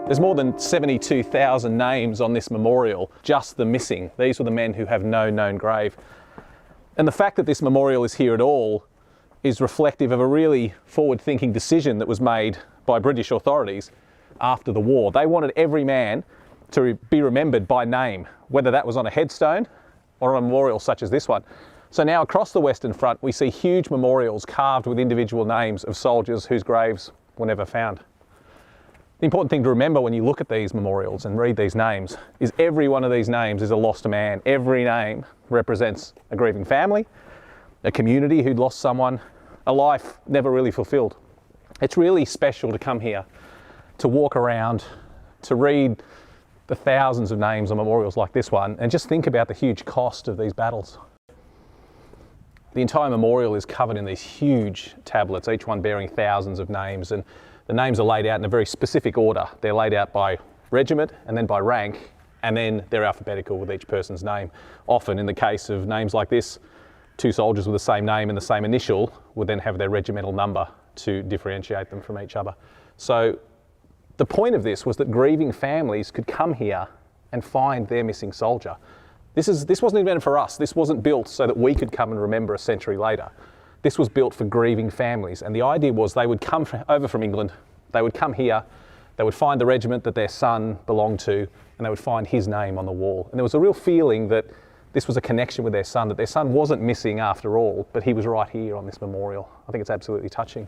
There's more than 72,000 names on this memorial, just the missing. These were the men who have no known grave. And the fact that this memorial is here at all is reflective of a really forward-thinking decision that was made by British authorities after the war. They wanted every man to be remembered by name, whether that was on a headstone or on a memorial such as this one. So now across the Western Front, we see huge memorials carved with individual names of soldiers whose graves were never found. The important thing to remember when you look at these memorials and read these names is every one of these names is a lost man. Every name represents a grieving family, a community who'd lost someone, a life never really fulfilled. It's really special to come here, to walk around, to read the thousands of names on memorials like this one, and just think about the huge cost of these battles. The entire memorial is covered in these huge tablets, each one bearing thousands of names, and the names are laid out in a very specific order. They're laid out by regiment and then by rank, and then they're alphabetical with each person's name. Often, in the case of names like this, two soldiers with the same name and the same initial would then have their regimental number to differentiate them from each other. So the point of this was that grieving families could come here and find their missing soldier. This wasn't invented for us. This wasn't built so that we could come and remember a century later. This was built for grieving families, and the idea was they would come over from England, they would come here, they would find the regiment that their son belonged to, and they would find his name on the wall. And there was a real feeling that this was a connection with their son, that their son wasn't missing after all, but he was right here on this memorial. I think it's absolutely touching.